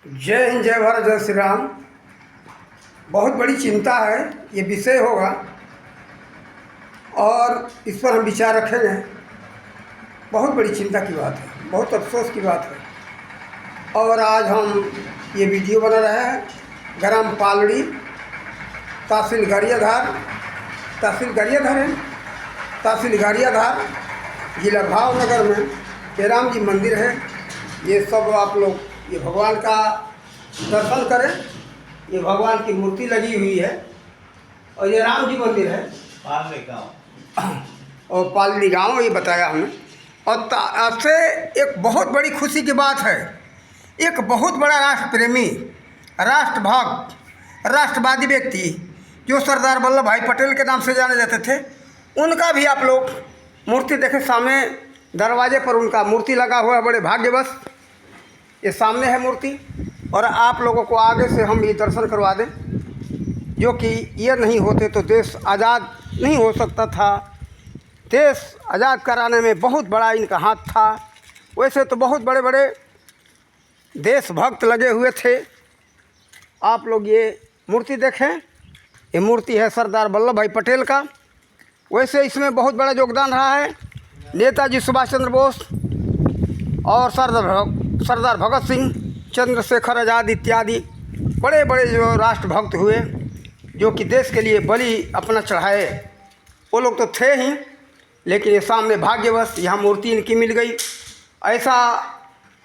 जय हिंद, जय भारत, जय श्री राम। बहुत बड़ी चिंता है, ये विषय होगा और इस पर हम विचार रखेंगे। बहुत बड़ी चिंता की बात है, बहुत अफसोस की बात है। और आज हम ये वीडियो बना रहे हैं ग्राम पालड़ी, तहसील गारियाधार, तहसील गारियाधार, जिला भावनगर में ये राम जी मंदिर है। ये सब आप लोग ये भगवान का दर्शन करें। ये भगवान की मूर्ति लगी हुई है और ये राम जी मंदिर है। पालड़ी गाँव और पालड़ी गांव ये बताया हमने। और आपसे एक बहुत बड़ी खुशी की बात है, एक बहुत बड़ा राष्ट्र प्रेमी, राष्ट्रभक्त, राष्ट्रवादी व्यक्ति जो सरदार वल्लभ भाई पटेल के नाम से जाने जाते थे, उनका भी आप लोग मूर्ति देखें। सामने दरवाजे पर उनका मूर्ति लगा हुआ है। बड़े भाग्यवश ये सामने है मूर्ति। और आप लोगों को आगे से हम ये दर्शन करवा दें, जो कि ये नहीं होते तो देश आज़ाद नहीं हो सकता था। देश आज़ाद कराने में बहुत बड़ा इनका हाथ था। वैसे तो बहुत बड़े बड़े देशभक्त लगे हुए थे। आप लोग ये मूर्ति देखें, ये मूर्ति है सरदार वल्लभ भाई पटेल का। वैसे इसमें बहुत बड़ा योगदान रहा है नेताजी सुभाष चंद्र बोस और सरदार भगत सिंह, चंद्रशेखर आज़ाद इत्यादि बड़े बड़े जो राष्ट्रभक्त हुए, जो कि देश के लिए बलि अपना चढ़ाए, वो लोग तो थे ही। लेकिन ये सामने भाग्यवश यहाँ मूर्ति इनकी मिल गई। ऐसा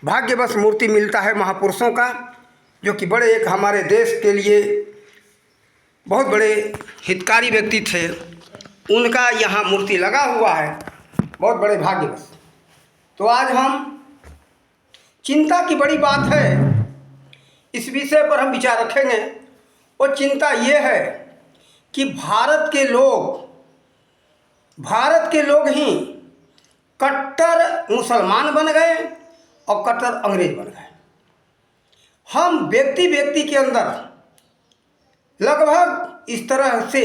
भाग्यवश मूर्ति मिलता है महापुरुषों का, जो कि बड़े एक हमारे देश के लिए बहुत बड़े हितकारी व्यक्ति थे। उनका यहाँ मूर्ति लगा हुआ है, बहुत बड़े भाग्यवश। तो आज हम चिंता की बड़ी बात है, इस विषय पर हम विचार रखेंगे। और चिंता ये है कि भारत के लोग ही कट्टर मुसलमान बन गए और कट्टर अंग्रेज बन गए। हम व्यक्ति के अंदर लगभग इस तरह से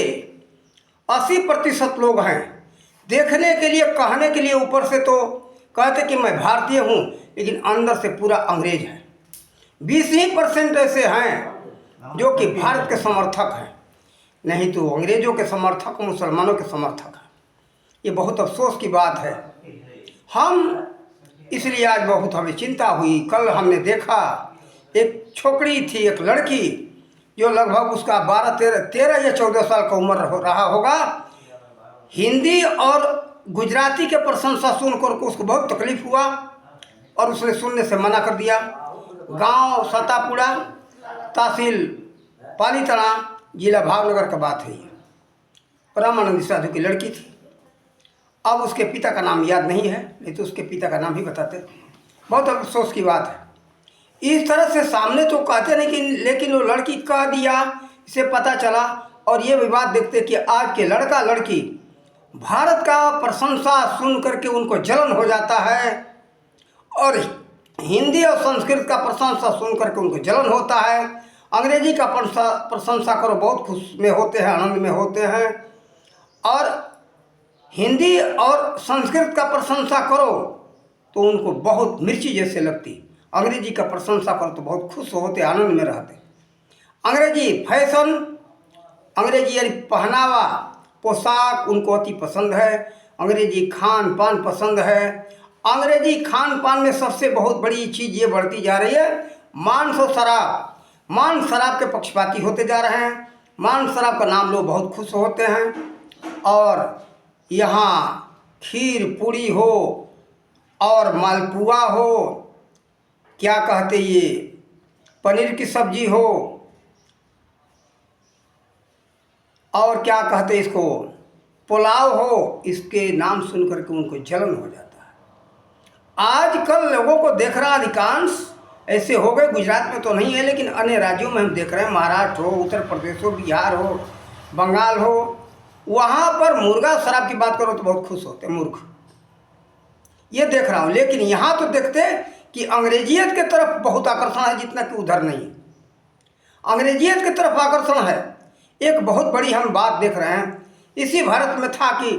80% लोग हैं। देखने के लिए, कहने के लिए ऊपर से तो कहते कि मैं भारतीय हूँ, लेकिन अंदर से पूरा अंग्रेज है। 20% ऐसे हैं जो कि भारत के समर्थक हैं, नहीं तो अंग्रेजों के समर्थक, मुसलमानों के समर्थक हैं। ये बहुत अफसोस की बात है। हम इसलिए आज बहुत हमें चिंता हुई। कल हमने देखा एक छोकरी थी, एक लड़की, जो लगभग उसका 13 या 14 साल का उम्र रहा होगा। हिंदी और गुजराती के प्रशंसा सुनकर को उसको बहुत तकलीफ हुआ और उसने सुनने से मना कर दिया। गांव सतापुड़ा, तहसील पालीताना, जिला भावनगर का बात है। ये रामानंद साधु की लड़की थी। अब उसके पिता का नाम याद नहीं है, नहीं तो उसके पिता का नाम ही बताते। बहुत अफसोस की बात है। इस तरह से सामने तो कहते नहीं, लेकिन वो लड़की कह दिया, इसे पता चला। और ये विवाद देखते कि आज के लड़का लड़की भारत का प्रशंसा सुन करके उनको जलन हो जाता है, और हिंदी और संस्कृत का प्रशंसा सुन करके उनको जलन होता है। अंग्रेजी का प्रशंसा करो, बहुत खुश में होते हैं, आनंद में होते हैं। और हिंदी और संस्कृत का प्रशंसा करो तो उनको बहुत मिर्ची जैसे लगती। अंग्रेजी का प्रशंसा करो तो बहुत खुश होते, आनंद में रहते। अंग्रेजी फैशन, अंग्रेजी यानी पहनावा, पोशाक उनको अति पसंद है। अंग्रेजी खान पान पसंद है। अंग्रेजी खान पान में सबसे बहुत बड़ी चीज़ ये बढ़ती जा रही है मांस और शराब। मांस शराब के पक्षपाती होते जा रहे हैं। मांस शराब का नाम लोग बहुत खुश होते हैं। और यहाँ खीर पूड़ी हो और मालपुआ हो, क्या कहते ये पनीर की सब्जी हो, और क्या कहते इसको पुलाव हो, इसके नाम सुन करके उनको जलन हो जाता है। आजकल लोगों को देख रहा अधिकांश ऐसे हो गए। गुजरात में तो नहीं है, लेकिन अन्य राज्यों में हम देख रहे हैं, महाराष्ट्र हो, उत्तर प्रदेश हो, बिहार हो, बंगाल हो, वहाँ पर मुर्गा शराब की बात करो तो बहुत खुश होते हैं, मूर्ख। ये देख रहा हूँ। लेकिन यहाँ तो देखते कि अंग्रेजियत की तरफ बहुत आकर्षण है, जितना कि उधर नहीं। अंग्रेजियत की तरफ आकर्षण है। एक बहुत बड़ी हम बात देख रहे हैं। इसी भारत में था कि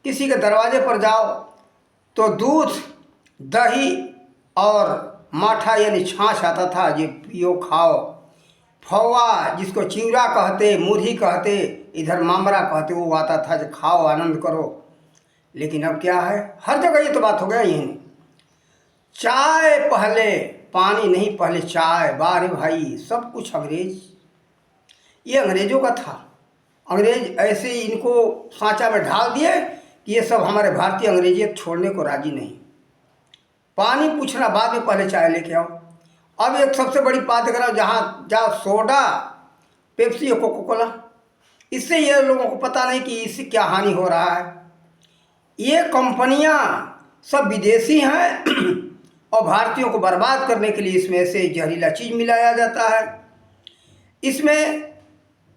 किसी के दरवाजे पर जाओ तो दूध, दही और माठा यानी छाछ आता था, जो पियो खाओ। फौवा जिसको चिवड़ा कहते, मुरही कहते, इधर मामरा कहते, वो आता था जो खाओ आनंद करो। लेकिन अब क्या है, हर जगह ये तो बात हो गया। यही चाय पहले, पानी नहीं पहले चाय। बारे भाई, सब कुछ अंग्रेज, ये अंग्रेज़ों का था। अंग्रेज ऐसे ही इनको सांचा में ढाल दिए कि ये सब हमारे भारतीय अंग्रेजियत छोड़ने को राजी नहीं। पानी पूछना बाद में, पहले चाय लेके आओ। अब एक सबसे बड़ी बात करो, जहाँ जाओ सोडा, पेप्सी और कोका कोला, इससे ये लोगों को पता नहीं कि इससे क्या हानि हो रहा है। ये कंपनियां सब विदेशी हैं और भारतीयों को बर्बाद करने के लिए इसमें ऐसे जहरीला चीज़ मिलाया जाता है। इसमें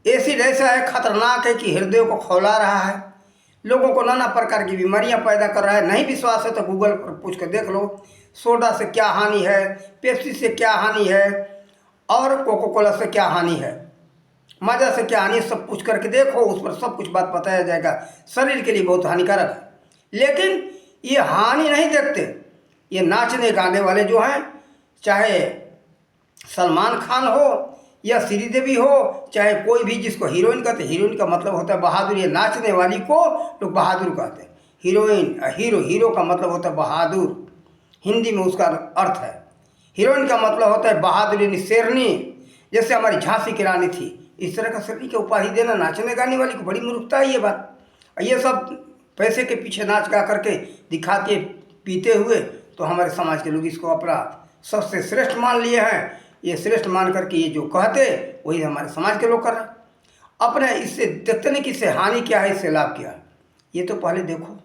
एसिड ऐसा है, खतरनाक है कि हृदय को खौला रहा है, लोगों को नाना प्रकार की बीमारियां पैदा कर रहा है। नहीं विश्वास है तो गूगल पर पूछ कर देख लो, सोडा से क्या हानि है, पेप्सी से क्या हानि है और कोका कोला से क्या हानि है, माजा से क्या हानि है, सब पूछ करके देखो, उस पर सब कुछ बात बताया जाएगा। शरीर के लिए बहुत हानिकारक है। लेकिन ये हानि नहीं देखते। ये नाचने गाने वाले जो हैं, चाहे सलमान खान हो या श्रीदेवी हो, चाहे कोई भी जिसको हीरोइन कहते, हीरोइन का मतलब होता है बहादुर। ये नाचने वाली को लोग बहादुर कहते हैं। हीरोइन, हीरो का मतलब होता है बहादुर, हिंदी में उसका अर्थ है। हीरोइन का मतलब होता है बहादुर यानी शेरनी। जैसे हमारी झांसी की रानी थी, इस तरह का शेरनी की उपाधि देना नाचने गाने वाली को बड़ी मूर्खता है ये बात। ये सब पैसे के पीछे नाच गा करके दिखाते पीते हुए, तो हमारे समाज के लोग इसको अपना सबसे श्रेष्ठ मान लिए हैं। ये श्रेष्ठ मान करके ये जो कहते, वही हमारे समाज के लोग कर रहे हैं। अपने इससे देखते नहीं कि इससे हानि क्या है, इससे लाभ क्या है। ये तो पहले देखो,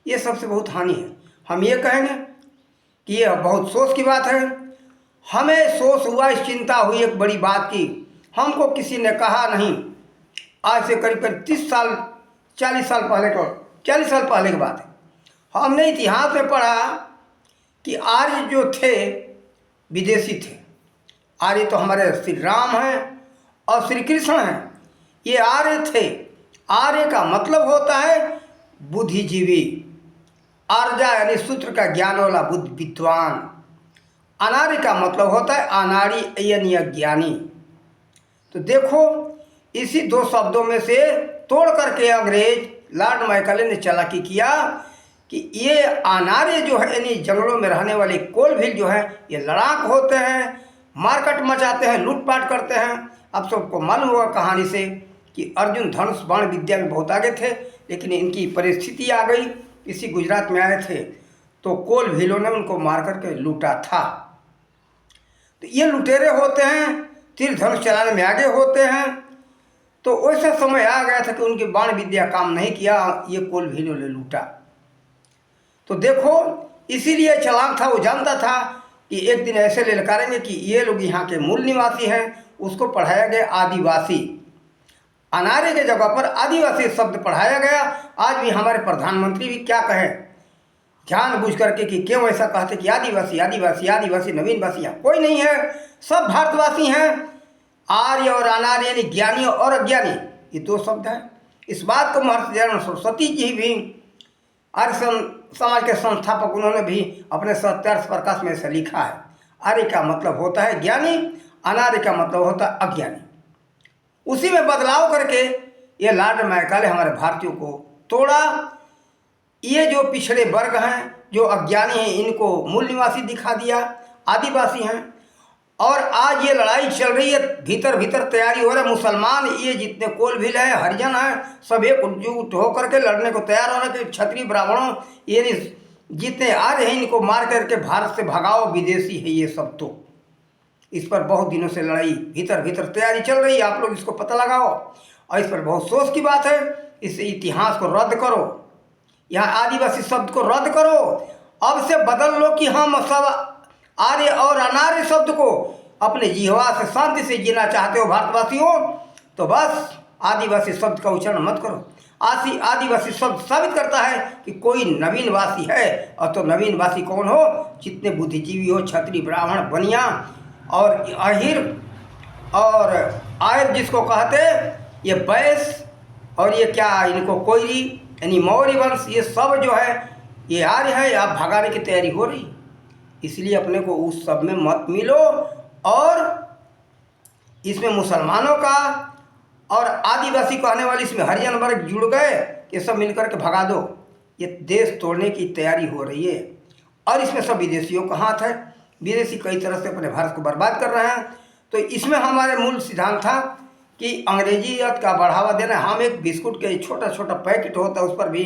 ये सबसे बहुत हानि है। हम ये कहेंगे कि ये बहुत सोच की बात है। हमें सोच हुआ, इस चिंता हुई एक बड़ी बात की, हमको किसी ने कहा नहीं। आज से करीब 30 साल 40 साल पहले को, 40 साल पहले की बात है। हमने इतिहास में पढ़ा कि आर्य जो थे विदेशी थे। आर्य तो हमारे श्री राम हैं और श्री कृष्ण हैं, ये आर्य थे। आर्य का मतलब होता है बुद्धिजीवी। आर्या यानी सूत्र का ज्ञान वाला बुद्ध विद्वान। अनार्य का मतलब होता है अनाड़ी यानी अज्ञानी। तो देखो, इसी दो शब्दों में से तोड़ करके अंग्रेज लॉर्ड मैकाले ने चालाकी किया कि ये अनार्य जो है यानी जंगलों में रहने वाले कोलभील जो है, ये लड़ाक होते हैं, मारकाट मचाते हैं, लूटपाट करते हैं। अब सबको मालूम हुआ कहानी से कि अर्जुन धनुष बाण विद्या में बहुत आगे थे, लेकिन इनकी परिस्थिति आ गई। इसी गुजरात में आए थे तो कोलभीलों ने उनको मार करके लूटा था। तो ये लुटेरे होते हैं, तीर धनुष चलाने में आगे होते हैं। तो वैसा समय आ गया था कि उनकी बाण विद्या काम नहीं किया, ये कोलभीलों ने लूटा। तो देखो, इसीलिए चालाक था, वो जानता था कि एक दिन ऐसे ललकारेंगे कि ये लोग यहाँ के मूल निवासी हैं। उसको पढ़ाया गया आदिवासी। अनार्य के जगह पर आदिवासी शब्द पढ़ाया गया। आज भी हमारे प्रधानमंत्री भी क्या कहें जानबूझ करके कि क्यों ऐसा कहते कि आदिवासी आदिवासी आदिवासी, नवीनवासी यहाँ कोई नहीं है, सब भारतवासी हैं। आर्य और अनार्य यानी ज्ञानी और अज्ञानी, ये दो शब्द हैं। इस बात को महर्षि दयानंद सरस्वती जी भी, आर्य समाज के संस्थापक, उन्होंने भी अपने सत्यार्थ प्रकाश में से लिखा है। आर्य का मतलब होता है ज्ञानी, अनार्य का मतलब होता है अज्ञानी। उसी में बदलाव करके ये लॉर्ड मैकाले हमारे भारतीयों को तोड़ा। ये जो पिछड़े वर्ग हैं, जो अज्ञानी हैं, इनको मूल निवासी दिखा दिया, आदिवासी हैं। और आज ये लड़ाई चल रही है, भीतर भीतर तैयारी हो रहा है। मुसलमान ये जितने कोलभील हैं, हरिजन हैं, सब एकजुट होकर के लड़ने को तैयार हो रहे हैं कि क्षत्रिय ब्राह्मणों ये जितने आर्य हैं इनको मार करके भारत से भगाओ, विदेशी है ये सब। तो इस पर बहुत दिनों से लड़ाई भीतर भीतर तैयारी चल रही है, आप लोग इसको पता लगाओ। और इस पर बहुत सोच की बात है। इस इतिहास को रद्द करो, यहाँ आदिवासी शब्द को रद्द करो, अब से बदल लो कि हम सब आर्य और अनार्य शब्द को अपने जिह्वा से शांति से जीना चाहते हो भारतवासियों, तो बस आदिवासी शब्द का उच्चारण मत करो। आदिवासी शब्द साबित करता है कि कोई नवीनवासी है। और तो नवीनवासी कौन हो? जितने बुद्धिजीवी हो, क्षत्रिय ब्राह्मण बनिया और अहिर और आयर जिसको कहते, ये बैस और ये क्या इनको कोयरी यानी मौर्य वंश, ये सब जो है ये आर्य है। आप भगाने की तैयारी हो रही। इसलिए अपने को उस सब में मत मिलो। और इसमें मुसलमानों का और आदिवासी कहने वाले इसमें हरिजन वर्ग जुड़ गए, ये सब मिलकर के भगा दो। ये देश तोड़ने की तैयारी हो रही है और इसमें सब विदेशियों का हाथ है। विदेशी कई तरह से अपने भारत को बर्बाद कर रहे हैं। तो इसमें हमारे मूल सिद्धांत था कि अंग्रेजियत का बढ़ावा देना। हम एक बिस्कुट के छोटा छोटा पैकेट होता है, उस पर भी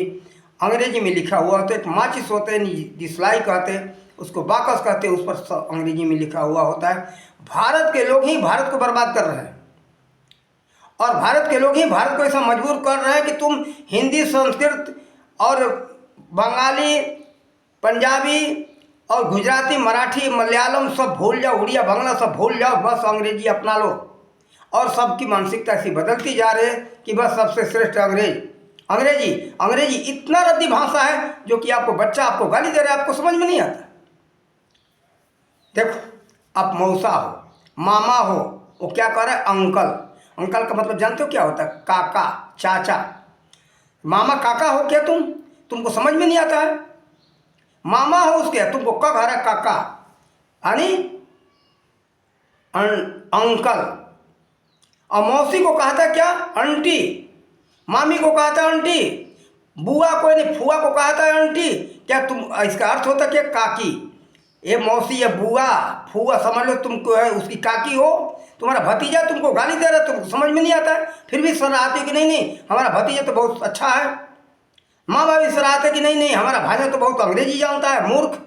अंग्रेजी में लिखा हुआ होता है। एक माचिस होते हैं, दिसलाई कहते हैं, उसको बाकस कहते हैं, उस पर अंग्रेजी में लिखा हुआ होता है। भारत के लोग ही भारत को बर्बाद कर रहे हैं और भारत के लोग ही भारत को ऐसा मजबूर कर रहे हैं कि तुम हिंदी, संस्कृत और बंगाली, पंजाबी और गुजराती, मराठी, मलयालम सब भूल जाओ, उड़िया, बांग्ला सब भूल जाओ, बस अंग्रेजी अपना लो। और सबकी मानसिकता ऐसी बदलती जा रही है कि बस सबसे श्रेष्ठ अंग्रेजी इतना रद्दी भाषा है जो कि आपको बच्चा आपको गाली दे रहा है, आपको समझ में नहीं आता। देखो, आप मौसा हो, मामा हो, वो क्या कह रहा है? अंकल का मतलब जानते हो क्या होता है? काका, चाचा। मामा काका हो क्या तुमको समझ में नहीं आता है? मामा हो उसके, तुमको क्या कह रहा है? काका यानी अंकल। और मौसी को कहता है क्या? आंटी। मामी को कहता है आंटी। बुआ को नहीं, फुआ को कहता है आंटी। क्या तुम, इसका अर्थ होता है क्या? काकी। ये मौसी या बुआ, फुआ समझ लो, तुमको है उसकी काकी हो। तुम्हारा भतीजा तुमको गाली दे रहा है, तुमको समझ में नहीं आता है, फिर भी सराहते कि नहीं हमारा भतीजा तो बहुत अच्छा है। माँ बाप भी सराहते कि नहीं हमारा भाई तो बहुत अंग्रेजी जानता है। मूर्ख।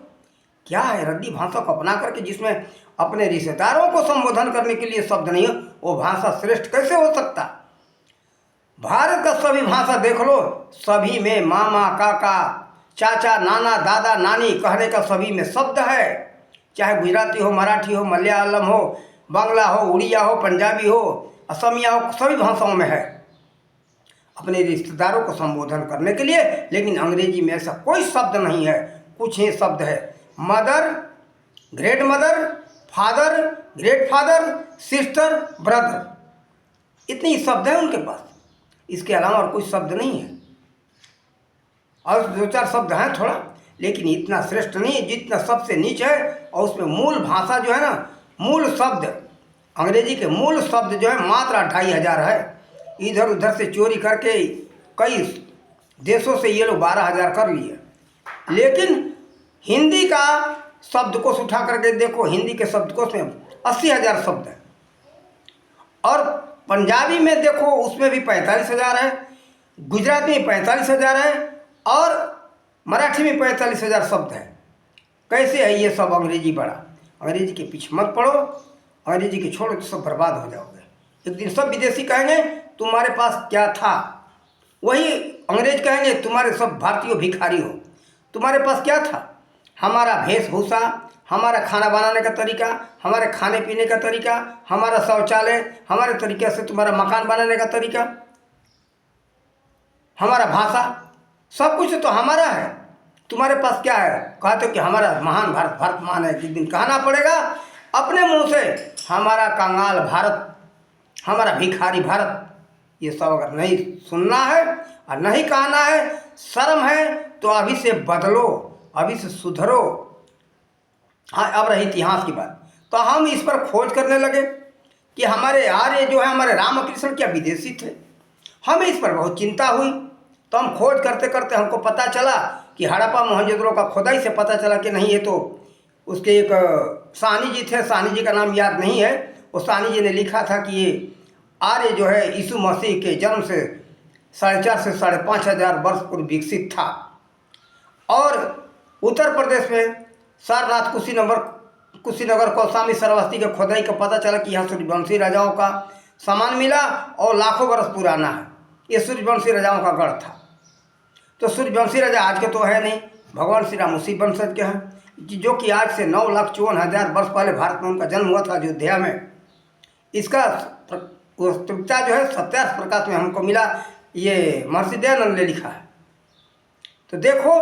क्या है? रद्दी भाषा को अपना करके जिसमें अपने रिश्तेदारों को संबोधन करने के लिए शब्द नहीं है, वो भाषा श्रेष्ठ कैसे हो सकता? भारत का सभी भाषा देख लो, सभी में मामा, काका, चाचा, नाना, दादा, नानी कहने का सभी में शब्द है। चाहे गुजराती हो, मराठी हो, मलयालम हो, बांग्ला हो, उड़िया हो, पंजाबी हो, असमिया हो, सभी भाषाओं में है अपने रिश्तेदारों को संबोधन करने के लिए। लेकिन अंग्रेजी में ऐसा कोई शब्द नहीं है। कुछ ही शब्द है, mother, great mother, father, great father, sister, brother, इतनी शब्द है उनके पास। इसके अलावा और कोई शब्द नहीं है। और दो चार शब्द हैं थोड़ा, लेकिन इतना श्रेष्ठ नहीं है जितना सबसे नीचे है। और उसमें मूल भाषा जो है ना, मूल शब्द अंग्रेजी के मूल शब्द जो है मात्र 2500 है। इधर उधर से चोरी करके कई देशों से ये लोग 12,000 कर लिए। लेकिन हिंदी का शब्दकोश उठा करके देखो, हिंदी के शब्दकोश में 80,000 शब्द है। और पंजाबी में देखो, उसमें भी 45,000 है, गुजराती में 45,000 है और मराठी में 45,000 शब्द है। कैसे है ये सब अंग्रेजी बड़ा? अंग्रेजी के पीछे मत पड़ो, अंग्रेजी के छोड़ो तो सब बर्बाद हो जाओगे। एक दिन सब विदेशी कहेंगे तुम्हारे पास क्या था, वही अंग्रेज कहेंगे तुम्हारे सब भारतीय भिखारी हो। तुम्हारे पास क्या था? हमारा वेशभूषा, हमारा खाना बनाने का तरीका, हमारे खाने पीने का तरीका, हमारा शौचालय, हमारे तरीके से तुम्हारा मकान बनाने का तरीका, हमारा भाषा, सब कुछ तो हमारा है। तुम्हारे पास क्या है? कहते हो कि हमारा महान भारत महान है। एक दिन कहना पड़ेगा अपने मुंह से, हमारा कंगाल भारत, हमारा भिखारी भारत। ये सब अगर नहीं सुनना है और नहीं कहना है, शर्म है, तो अभी से बदलो, अभी से सुधरो। हाँ, अब रही इतिहास की बात, तो हम इस पर खोज करने लगे कि हमारे आर्य जो है, हमारे रामकृष्ण क्या विदेशी थे। हमें इस पर बहुत चिंता हुई। तो हम खोज करते करते हमको पता चला कि हड़प्पा मोहनजोदड़ो का खुदाई से पता चला कि नहीं, ये तो उसके एक साहनी जी थे, साहनी जी का नाम याद नहीं है। वो साहनी जी ने लिखा था कि ये आर्य जो है यीशु मसीह के जन्म से 4,500 से 5,500 वर्ष पूर्व विकसित था। और उत्तर प्रदेश में सारनाथ, कुशीनगर, कौशाम्बी, श्रावस्ती के खुदाई का पता चला कि यहाँ सूर्यवंशी राजाओं का सामान मिला और लाखों वर्ष पुराना है। ये सूर्यवंशी राजाओं का गढ़ था। तो सूर्यवंशी राजा आज के तो है नहीं, भगवान श्री राम उसी वंशज के हैं, जो कि आज से 9,54,000 वर्ष पहले भारत में उनका जन्म हुआ था, अयोध्या में। इसका वास्तविकता जो है सत्यार्थ प्रकाश में हमको मिला, ये महर्षि दयानंद ने लिखा है। तो देखो,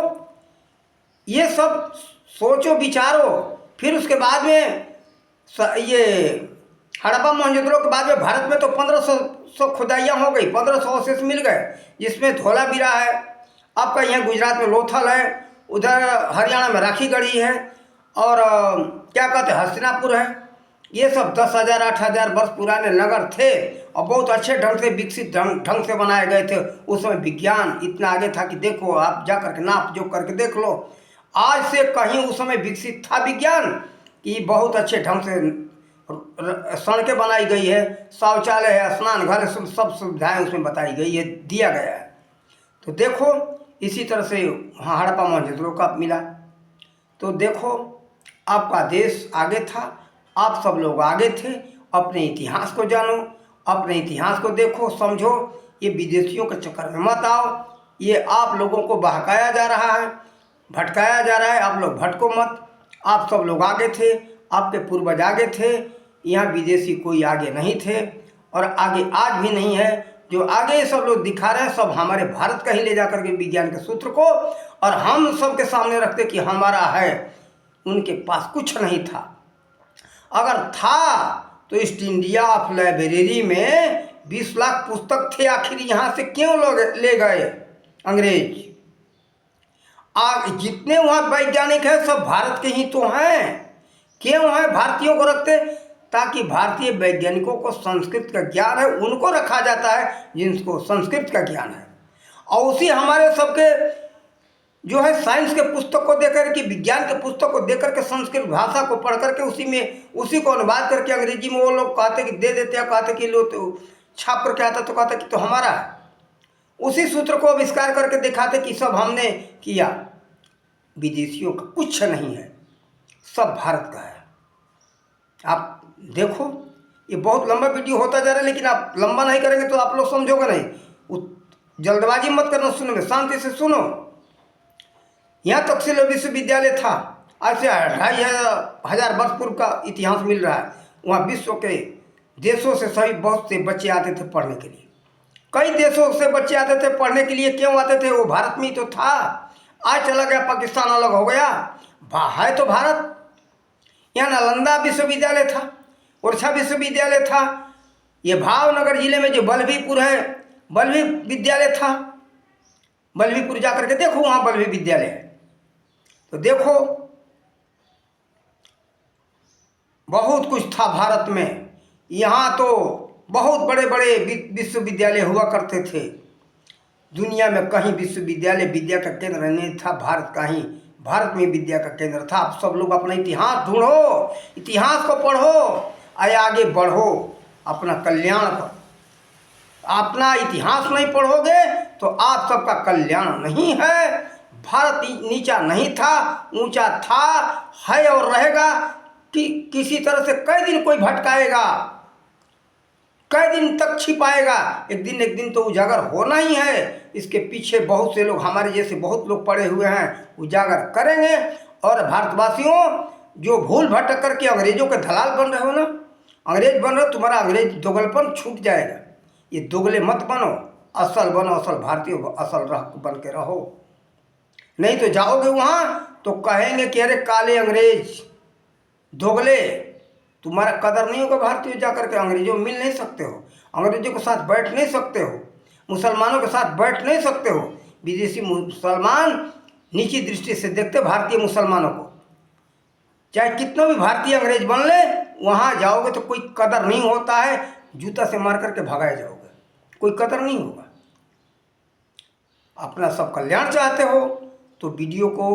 ये सब सोचो, विचारो। फिर उसके बाद में ये हड़प्पा मोहनजोदड़ो के बाद में भारत में तो 1500 खुदाइयाँ हो गई, 1500 अवशेष मिल गए, जिसमें धोलावीरा है, आपका यहाँ गुजरात में लोथल है, उधर हरियाणा में राखीगढ़ी है, और क्या कहते हैं हस्तिनापुर है, ये सब 10,000 8,000 वर्ष पुराने नगर थे और बहुत अच्छे ढंग से विकसित ढंग से बनाए गए थे। उस समय विज्ञान इतना आगे था कि देखो आप जा करके नाप जोख करके देख लो। आज से कहीं उस समय विकसित था विज्ञान कि बहुत अच्छे ढंग से सड़कें बनाई गई है, शौचालय है, स्नान घर है, सब सुविधाएँ उसमें बताई गई है, दिया गया है। तो देखो इसी तरह से वहाँ हड़प्पा मोहनजोदड़ो का मिला। तो देखो आपका देश आगे था, आप सब लोग आगे थे। अपने इतिहास को जानो, अपने इतिहास को देखो, समझो। ये विदेशियों के चक्कर में मत आओ। ये आप लोगों को बहकाया जा रहा है, भटकाया जा रहा है। आप लोग भटको मत। आप सब लोग आगे थे, आपके पूर्वज आगे थे। यहाँ विदेशी कोई आगे नहीं थे और आगे आज भी नहीं है। जो आगे सब लोग दिखा रहे हैं सब हमारे भारत का ही ले जाकर के विज्ञान के सूत्र को और हम सबके सामने रखते कि हमारा है। उनके पास कुछ नहीं था। अगर था तो ईस्ट इंडिया ऑफ लाइब्रेरी में 20 लाख पुस्तक थे। आखिर यहाँ से क्यों लोग ले गए अंग्रेज? जितने वहाँ वैज्ञानिक हैं सब भारत के ही तो हैं। क्यों है भारतीयों को रखते? ताकि भारतीय वैज्ञानिकों को संस्कृत का ज्ञान है, उनको रखा जाता है जिनको संस्कृत का ज्ञान है। और उसी हमारे सबके जो है साइंस के पुस्तक को देकर के, विज्ञान के पुस्तक को देकर के, संस्कृत भाषा को पढ़ करके उसी को अनुवाद करके अंग्रेजी में वो लोग कहते कि दे देते हैं, कहते कि लो तो छाप करके आता तो कहते कि तो हमारा है। उसी सूत्र को आविष्कार करके दिखाते कि सब हमने किया। विदेशियों का कुछ नहीं है, सब भारत का है। आप देखो ये बहुत लंबा वीडियो होता जा रहा है, लेकिन आप लंबा नहीं करेंगे तो आप लोग समझोगे नहीं। जल्दबाजी मत करना, सुनो में शांति से सुनो। यहाँ तक्षशिला विश्वविद्यालय था, आज से 2,500 वर्ष पूर्व का इतिहास मिल रहा है। वहाँ विश्व के देशों से सभी बहुत से बच्चे आते थे पढ़ने के लिए। कई देशों से बच्चे आते थे पढ़ने के लिए। क्यों आते थे? वो भारत में ही तो था। आज चला गया पाकिस्तान, अलग हो गया। है तो भारत। यहाँ नालंदा विश्वविद्यालय था, ओरछा विश्वविद्यालय था। ये भावनगर जिले में जो बल्लभीपुर है, बल्लभी विद्यालय था। बल्लभीपुर जाकर के देखो, वहाँ बल्लभी विद्यालय है। तो देखो बहुत कुछ था भारत में। यहाँ तो बहुत बड़े बड़े विश्वविद्यालय हुआ करते थे। दुनिया में कहीं विश्वविद्यालय विद्या का केंद्र नहीं था, भारत का ही, भारत में विद्या का केंद्र था। आप सब लोग अपना इतिहास ढूंढो, इतिहास को पढ़ो, आगे बढ़ो अपना कल्याण पर। अपना इतिहास नहीं पढ़ोगे तो आप सबका कल्याण नहीं है। भारत नीचा नहीं था, ऊंचा था, है और रहेगा। कि किसी तरह से कई दिन कोई भटकाएगा, कई दिन तक छिपाएगा, एक दिन तो उजागर होना ही है। इसके पीछे बहुत से लोग, हमारे जैसे बहुत लोग पड़े हुए हैं, उजागर करेंगे। और भारतवासियों जो भूल भटक करके अंग्रेजों के दलाल बन रहे हो ना, अंग्रेज बन रहे हो, तुम्हारा अंग्रेज दोगलपन छूट जाएगा। ये दोगले मत बनो, असल बनो, असल भारतीय असल बन के रहो। नहीं तो जाओगे वहाँ तो कहेंगे कि अरे काले अंग्रेज, दोगले, तुम्हारा कदर नहीं होगा। भारतीय जाकर के अंग्रेजों में मिल नहीं सकते हो, अंग्रेजों के साथ बैठ नहीं सकते हो, मुसलमानों के साथ बैठ नहीं सकते हो। विदेशी मुसलमान नीची दृष्टि से देखते भारतीय मुसलमानों को। चाहे कितना भी भारतीय अंग्रेज बन ले, वहाँ जाओगे तो कोई कदर नहीं होता है। जूता से मार करके भगाए जाओगे, कोई कदर नहीं होगा। अपना सब कल्याण चाहते हो तो वीडियो को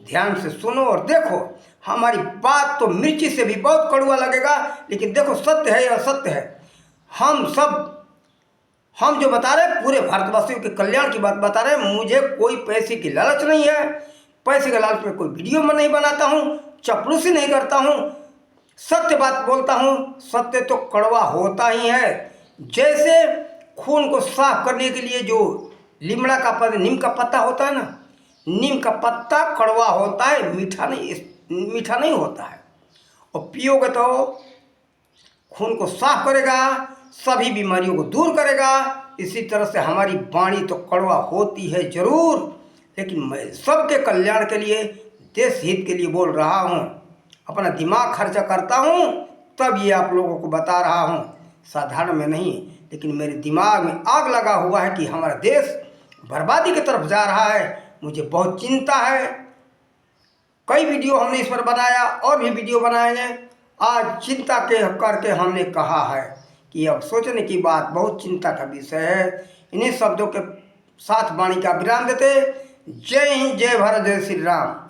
ध्यान से सुनो और देखो। हमारी बात तो मिर्ची से भी बहुत कड़वा लगेगा, लेकिन देखो सत्य है या असत्य है। हम जो बता रहे हैं पूरे भारतवासियों के कल्याण की बात बता रहे हैं। मुझे कोई पैसे की लालच नहीं है। पैसे के लालच में कोई वीडियो में नहीं बनाता हूँ, चपलूसी नहीं करता हूँ, सत्य बात बोलता हूँ। सत्य तो कड़वा होता ही है। जैसे खून को साफ करने के लिए जो नीम का पत्ता होता है ना, नीम का पत्ता कड़वा होता है, मीठा नहीं होता है। और पियोगे तो खून को साफ करेगा, सभी बीमारियों को दूर करेगा। इसी तरह से हमारी वाणी तो कड़वा होती है जरूर, लेकिन मैं सबके कल्याण के लिए, देश हित के लिए बोल रहा हूँ। अपना दिमाग खर्चा करता हूँ तब ये आप लोगों को बता रहा हूँ, साधारण में नहीं। लेकिन मेरे दिमाग में आग लगा हुआ है कि हमारा देश बर्बादी की तरफ जा रहा है। मुझे बहुत चिंता है। कई वीडियो हमने इस पर बनाया और भी वीडियो बनाएंगे। आज चिंता के करके हमने कहा है कि अब सोचने की बात, बहुत चिंता का विषय है। इन्हीं शब्दों के साथ वाणी का विराम देते। जय हिंद, जय भारत, जय श्री राम।